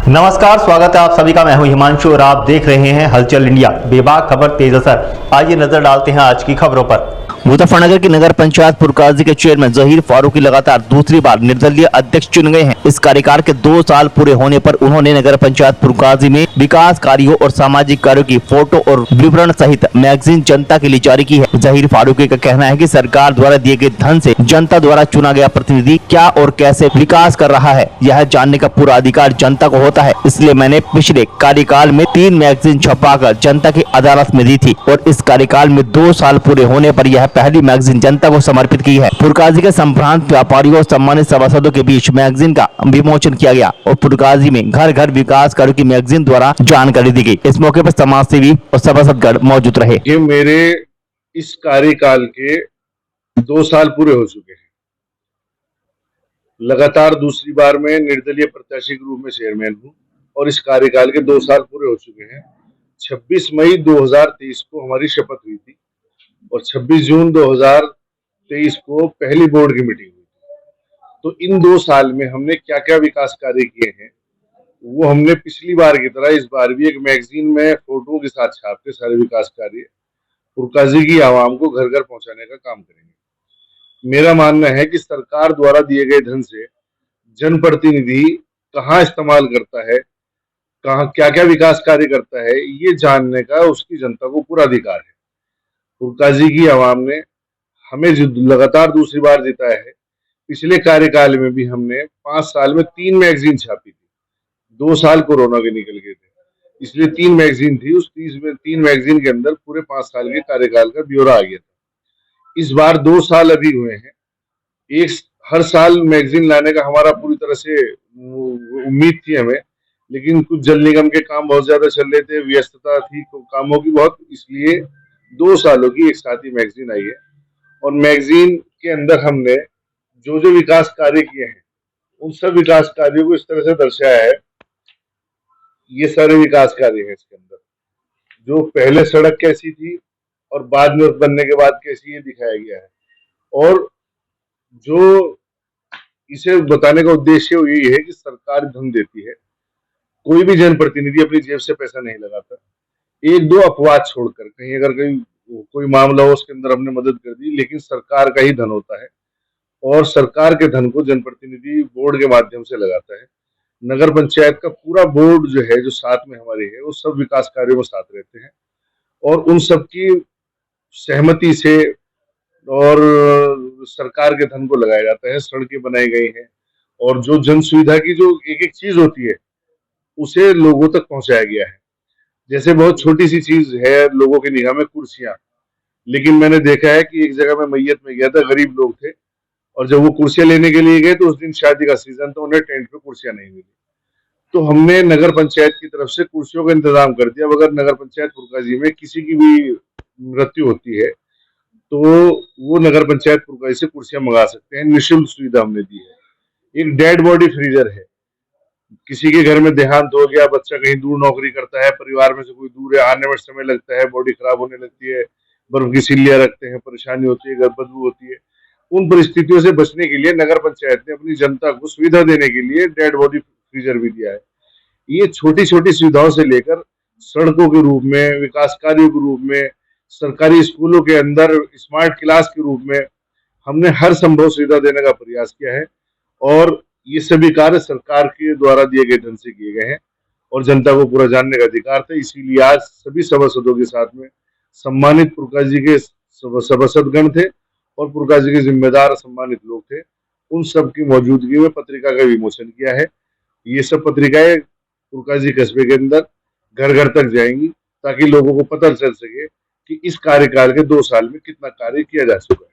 नमस्कार, स्वागत है आप सभी का। मैं हूं हिमांशु और आप देख रहे हैं हलचल इंडिया। बेबाक खबर तेज असर। आइए नजर डालते हैं आज की खबरों पर। मुजफ्फरनगर की नगर पंचायत पुरकाजी के चेयरमैन जहीर फारूकी लगातार दूसरी बार निर्दलीय अध्यक्ष चुन गए हैं। इस कार्यकाल के 2 साल पूरे होने पर उन्होंने नगर पंचायत पुरकाजी में विकास कार्यों और सामाजिक कार्यों की फोटो और विवरण सहित मैगजीन जनता के लिए जारी की है। जहीर फारूकी का कहना है कि सरकार द्वारा दिए गए धन से जनता द्वारा चुना गया प्रतिनिधि क्या और कैसे विकास कर रहा है, यह जानने का पूरा अधिकार जनता को होता है। इसलिए मैंने पिछले कार्यकाल में 3 मैगजीन छपाकर जनता की अदालत में दी थी और इस कार्यकाल में 2 साल पूरे होने पर यह पहली मैगजीन जनता को समर्पित की है। पुरकाजी के संभ्रांत व्यापारियों और सम्मानित सभासदों के बीच मैगजीन का विमोचन किया गया और पुरकाजी में घर घर विकास कार्यों की मैगजीन द्वारा जानकारी दी गई। इस मौके पर समाज सेवी और सभासदगण मौजूद रहे। ये मेरे इस कार्यकाल के 2 साल पूरे हो चुके हैं। लगातार दूसरी बार मैं निर्दलीय प्रत्याशी के रूप में चेयरमैन हूँ और इस कार्यकाल के 2 साल पूरे हो चुके हैं। 26 मई 2023 को हमारी शपथ हुई थी और 26 जून 2023 को पहली बोर्ड की मीटिंग हुई थी। तो इन 2 साल में हमने क्या क्या विकास कार्य किए हैं वो हमने पिछली बार की तरह इस बार भी एक मैगजीन में फोटो के साथ छाप के सारे विकास कार्य पुरकाजी की आवाम को घर घर पहुंचाने का काम करेंगे। मेरा मानना है कि सरकार द्वारा दिए गए धन से जनप्रतिनिधि कहाँ इस्तेमाल करता है, कहाँ क्या क्या विकास कार्य करता है, ये जानने का उसकी जनता को पूरा अधिकार है। पुरकाजी की आवाम ने हमें जो लगातार दूसरी बार जिताया है, पिछले कार्यकाल में भी हमने 5 साल में 3 मैगजीन छापी थी। 2 साल कोरोना के निकल गए थे, इसलिए 3 मैगजीन थी। उस 3 मैगजीन के अंदर पूरे 5 साल के कार्यकाल का ब्यौरा आ गया था। इस बार 2 साल अभी हुए हैं। हर साल मैगजीन लाने का हमारा पूरी तरह से उम्मीद थी हमें, लेकिन कुछ जल निगम के काम बहुत ज्यादा चल रहे थे, व्यस्तता थी कामों की बहुत, इसलिए 2 सालों की एक साथ ही मैगजीन आई है। और मैगजीन के अंदर हमने जो जो विकास कार्य किए हैं उन सब विकास कार्यों को इस तरह से दर्शाया है। ये सारे विकास कार्य हैं इसके अंदर, जो पहले सड़क कैसी थी और बाद में बनने के बाद कैसी, ये दिखाया गया है। और जो इसे बताने का उद्देश्य यही है कि सरकार धन देती है, कोई भी जनप्रतिनिधि अपनी जेब से पैसा नहीं लगाता। 1-2 अपवाद छोड़कर, कहीं अगर कोई मामला हो उसके अंदर हमने मदद कर दी, लेकिन सरकार का ही धन होता है और सरकार के धन को जनप्रतिनिधि बोर्ड के माध्यम से लगाता है। नगर पंचायत का पूरा बोर्ड जो है, जो साथ में हमारे है, वो सब विकास कार्यों में साथ रहते हैं और उन सब की सहमति से और सरकार के धन को लगाया जाता है। सड़कें बनाई गई हैं और जो जन सुविधा की जो एक एक चीज होती है उसे लोगों तक पहुंचाया गया है। जैसे बहुत छोटी सी चीज है लोगों की निगाह में, कुर्सियां, लेकिन मैंने देखा है कि एक जगह मैं मैयत में गया था, गरीब लोग थे और जब वो कुर्सियां लेने के लिए गए तो उस दिन शादी का सीजन था, उन्हें टेंट पे कुर्सियां नहीं मिली। तो हमने नगर पंचायत की तरफ से कुर्सियों का इंतजाम कर दिया। अगर नगर पंचायत पुरकाजी में किसी की भी मृत्यु होती है तो वो नगर पंचायत पुरकाजी से कुर्सियां मंगा सकते हैं। निःशुल्क सुविधा हमने दी है। एक डेड बॉडी फ्रीजर है, किसी के घर में देहांत हो गया, बच्चा कहीं दूर नौकरी करता है, परिवार में से कोई दूर है, आने में समय लगता है, बॉडी खराब होने लगती है, बर्फ की सिल्लियां रखते हैं, परेशानी होती है, बदबू होती है। उन परिस्थितियों से बचने के लिए नगर पंचायत ने अपनी जनता को सुविधा देने के लिए डेड बॉडी फ्रीजर भी दिया है। ये छोटी छोटी सुविधाओं से लेकर सड़कों के रूप में, विकास कार्यों के रूप में, सरकारी स्कूलों के अंदर स्मार्ट क्लास के रूप में हमने हर संभव सुविधा देने का प्रयास किया है और ये सभी कार्य सरकार के द्वारा दिए गए धन से किए गए हैं और जनता को पूरा जानने का अधिकार था। इसीलिए आज सभी सभासदों के साथ में सम्मानित पुरकाजी के सभासदगण थे और पुरकाजी के जिम्मेदार सम्मानित लोग थे, उन सब की मौजूदगी में पत्रिका का विमोचन किया है। ये सब पत्रिकाएं पुरकाजी कस्बे के अंदर घर घर तक जाएंगी ताकि लोगों को पता चल सके कि इस कार्यकाल के 2 साल में कितना कार्य किया जा चुका है।